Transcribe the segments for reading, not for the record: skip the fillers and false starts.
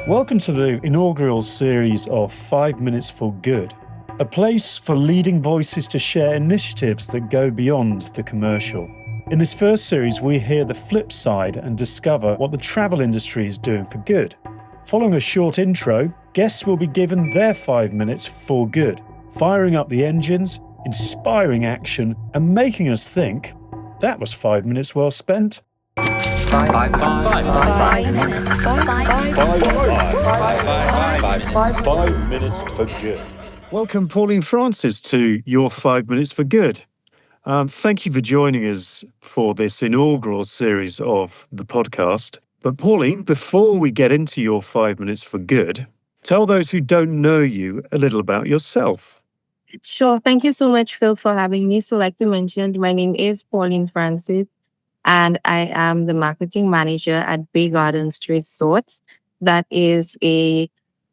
Welcome to the inaugural series of 5 Minutes for Good, a place for leading voices to share initiatives that go beyond the commercial. In this first series, we hear the flip side and discover what the travel industry is doing for good. Following a short intro, guests will be given their 5 minutes for good, firing up the engines, inspiring action, and making us think, that was 5 minutes well spent. Five minutes for good. Welcome, Pauline Francis, to your 5 minutes for good. Thank you for joining us for this inaugural series of the podcast. But Pauline, before we get into your 5 minutes for good, tell those who don't know you a little about yourself. Sure. Thank you so much, Phil, for having me. So like you mentioned, my name is Pauline Francis, and I am the marketing manager at Bay Gardens Resorts. That is a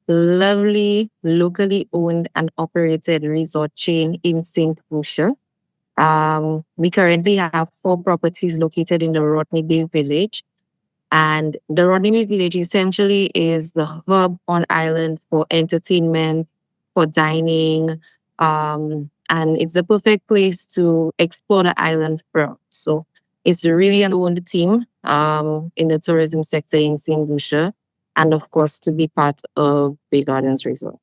lovely, locally owned and operated resort chain in St. Lucia. We currently have 4 properties located in the Rodney Bay Village. And the Rodney Bay Village essentially is the hub on island for entertainment, for dining, and it's the perfect place to explore the island from. So it's really an owned team in the tourism sector in St. Lucia, and of course to be part of Bay Gardens Resort.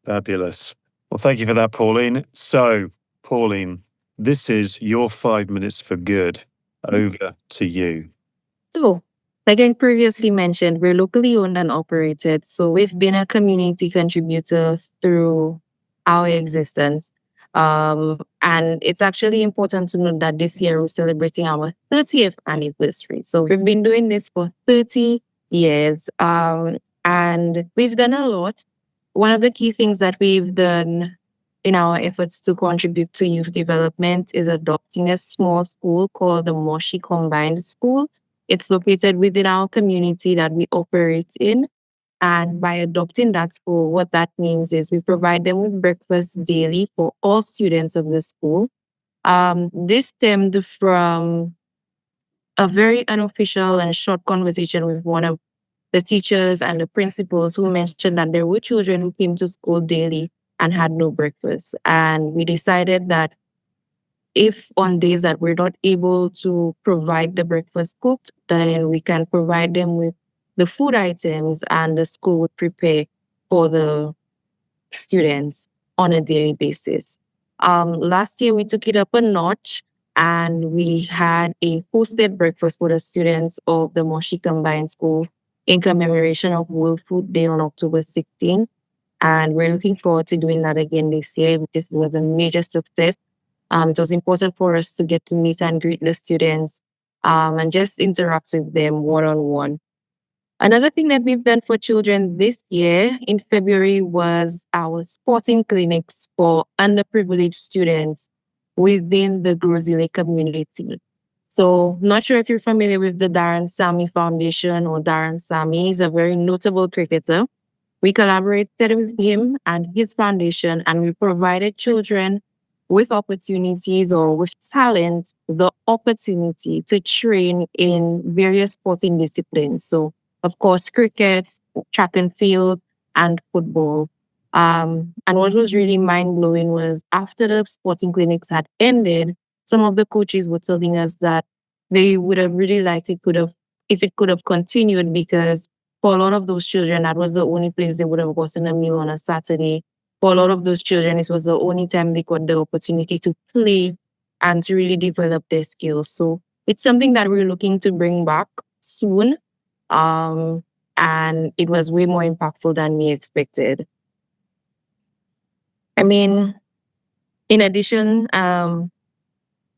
Fabulous. Well, thank you for that, Pauline. So, Pauline, this is your 5 minutes for good. Over to you. So, like I previously mentioned, we're locally owned and operated. So we've been a community contributor through our existence. And it's actually important to note that this year we're celebrating our 30th anniversary. So we've been doing this for 30 years. And we've done a lot. One of the key things that we've done in our efforts to contribute to youth development is adopting a small school called the Moshi Combined School. It's located within our community that we operate in. And by adopting that school, what that means is we provide them with breakfast daily for all students of the school. This stemmed from a very unofficial and short conversation with one of the teachers and the principals who mentioned that there were children who came to school daily and had no breakfast. And we decided that if on days that we're not able to provide the breakfast cooked, then we can provide them with the food items and the school would prepare for the students on a daily basis. Last year, we took it up a notch and we had a hosted breakfast for the students of the Moshi Combined School in commemoration of World Food Day on October 16th. And we're looking forward to doing that again this year because it was a major success. It was important for us to get to meet and greet the students and just interact with them one-on-one. Another thing that we've done for children this year in February was our sporting clinics for underprivileged students within the Grozile community. So not sure if you're familiar with the Darren Sammy Foundation or Darren Sammy. He's a very notable cricketer. We collaborated with him and his foundation, and we provided children with opportunities or with talent, the opportunity to train in various sporting disciplines. So, of course, cricket, track and field, and football. And what was really mind-blowing was after the sporting clinics had ended, some of the coaches were telling us that they would have really liked if it could have continued, because for a lot of those children, that was the only place they would have gotten a meal on a Saturday. For a lot of those children, it was the only time they got the opportunity to play and to really develop their skills. So it's something that we're looking to bring back soon. And it was way more impactful than we expected. I mean, in addition to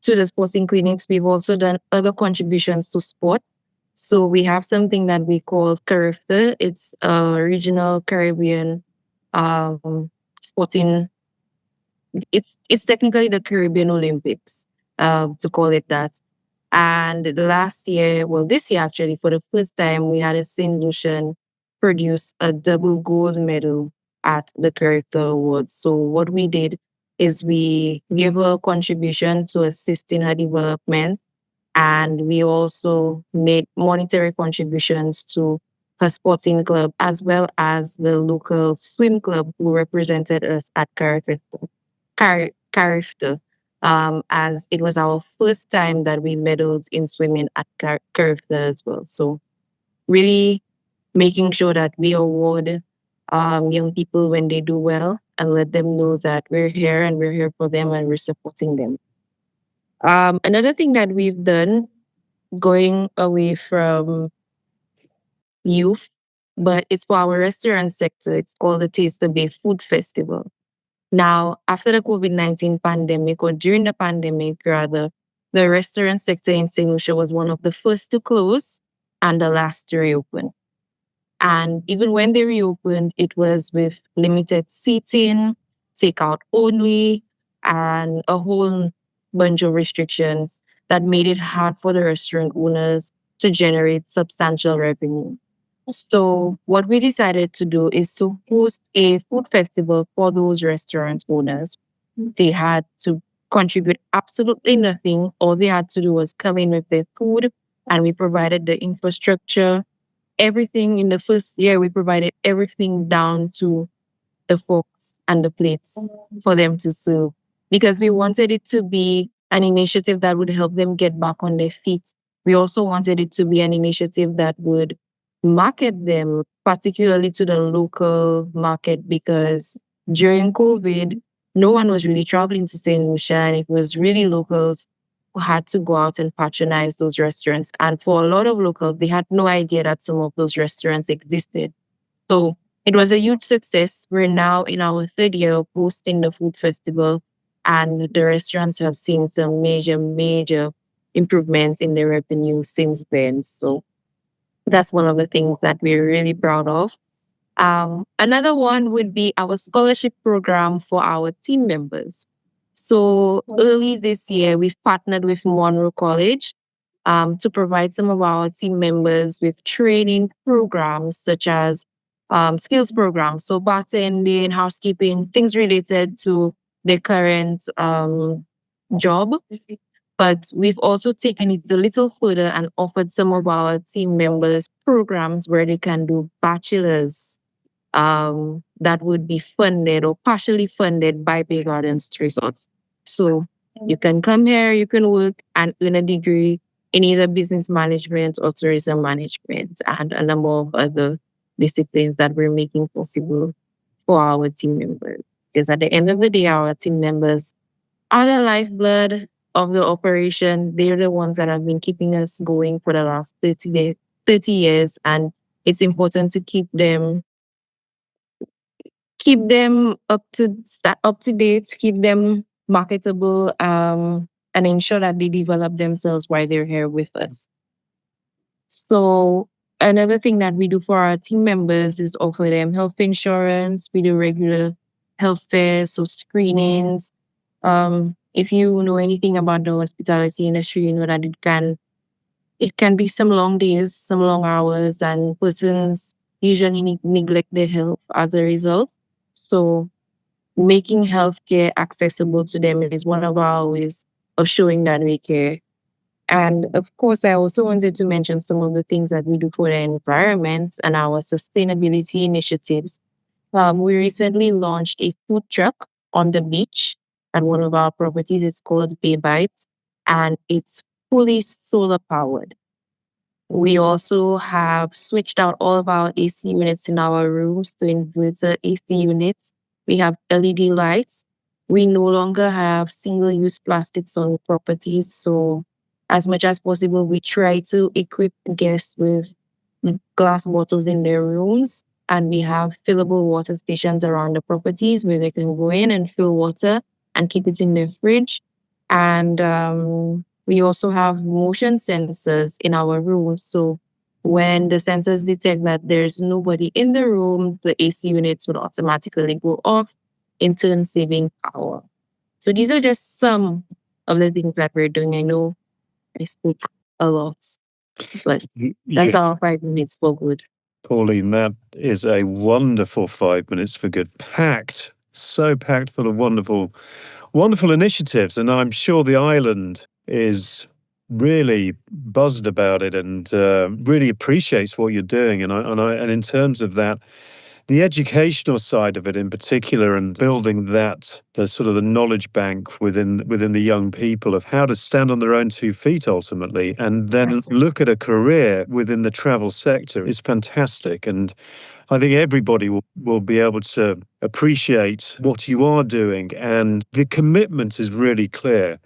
the sporting clinics, we've also done other contributions to sports. So we have something that we call CARIFTA. It's a regional Caribbean sporting. It's technically the Caribbean Olympics, to call it that. And this year actually, for the first time, we had a St. Lucian produce a double gold medal at the CARIFTA Awards. So what we did is we gave her a contribution to assist in her development. And we also made monetary contributions to a sporting club, as well as the local swim club who represented us at Carifta, as it was our first time that we medaled in swimming at Carifta as well. So really making sure that we award young people when they do well and let them know that we're here and we're here for them and we're supporting them. Another thing that we've done, going away from youth, but it's for our restaurant sector. It's called the Taste the Bay Food Festival. Now, after the COVID-19 pandemic, or during the pandemic rather, the restaurant sector in St. Lucia was one of the first to close and the last to reopen. And even when they reopened, it was with limited seating, takeout only, and a whole bunch of restrictions that made it hard for the restaurant owners to generate substantial revenue. So, what we decided to do is to host a food festival for those restaurant owners. They had to contribute absolutely nothing. All they had to do was come in with their food, and we provided the infrastructure, everything. In the first year, we provided everything down to the forks and the plates for them to serve, because we wanted it to be an initiative that would help them get back on their feet. We also wanted it to be an initiative that would market them, particularly to the local market, because during COVID, no one was really traveling to St. Lucia, and it was really locals who had to go out and patronize those restaurants. And for a lot of locals, they had no idea that some of those restaurants existed. So it was a huge success. We're now in our third year of hosting the food festival, and the restaurants have seen some major improvements in their revenue since then. So that's one of the things that we're really proud of. Another one would be our scholarship program for our team members. So early this year, we've partnered with Monroe College to provide some of our team members with training programs such as skills programs, so bartending, housekeeping, things related to their current job. But we've also taken it a little further and offered some of our team members programs where they can do bachelor's that would be funded or partially funded by Bay Gardens Resorts. So you can come here, you can work and earn a degree in either business management or tourism management, and a number of other disciplines that we're making possible for our team members. Because at the end of the day, our team members are the lifeblood of the operation. They're the ones that have been keeping us going for the last 30 years. And it's important to keep them up to date, keep them marketable, and ensure that they develop themselves while they're here with us. So another thing that we do for our team members is offer them health insurance. We do regular health fairs, so screenings. If you know anything about the hospitality industry, you know that it can be some long days, some long hours, and persons usually neglect their health as a result. So making healthcare accessible to them is one of our ways of showing that we care. And of course, I also wanted to mention some of the things that we do for the environment and our sustainability initiatives. We recently launched a food truck on the beach at one of our properties. It's called Bay Bites, and it's fully solar powered. We also have switched out all of our AC units in our rooms to inverter AC units. We have LED lights. We no longer have single-use plastics on properties. So as much as possible, we try to equip guests with glass bottles in their rooms. And we have fillable water stations around the properties where they can go in and fill water and keep it in their fridge. And we also have motion sensors in our rooms. So when the sensors detect that there's nobody in the room, the AC units would automatically go off, in turn saving power. So these are just some of the things that we're doing. I know I spoke a lot, but that's our 5 minutes for good. Pauline, that is a wonderful 5 minutes for good. Packed, so packed full of wonderful initiatives. And I'm sure the island is really buzzed about it and really appreciates what you're doing. And in terms of that, the educational side of it in particular, and building that, the sort of the knowledge bank within the young people of how to stand on their own 2 feet ultimately, and then Right. look at a career within the travel sector is fantastic. And I think everybody will be able to appreciate what you are doing, and the commitment is really clear.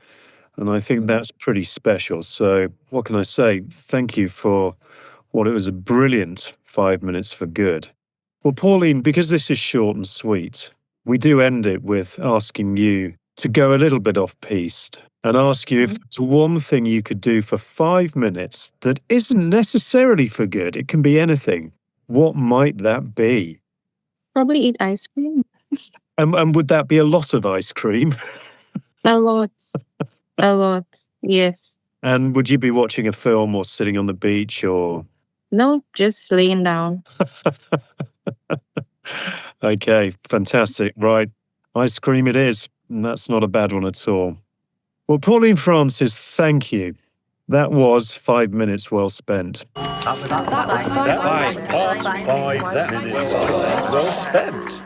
And I think Mhm. that's pretty special. So, what can I say? Thank you for what it was a brilliant 5 minutes for good. Well, Pauline, because this is short and sweet, we do end it with asking you to go a little bit off piste and ask you if Mhm. there's one thing you could do for 5 minutes that isn't necessarily for good. It can be anything. What might that be? Probably eat ice cream. And would that be a lot of ice cream? A lot. A lot. Yes. And would you be watching a film or sitting on the beach or? No, just laying down. Okay, fantastic. Right. Ice cream it is. And that's not a bad one at all. Well, Pauline Francis, thank you. That was 5 minutes well spent. That was 5 minutes well spent.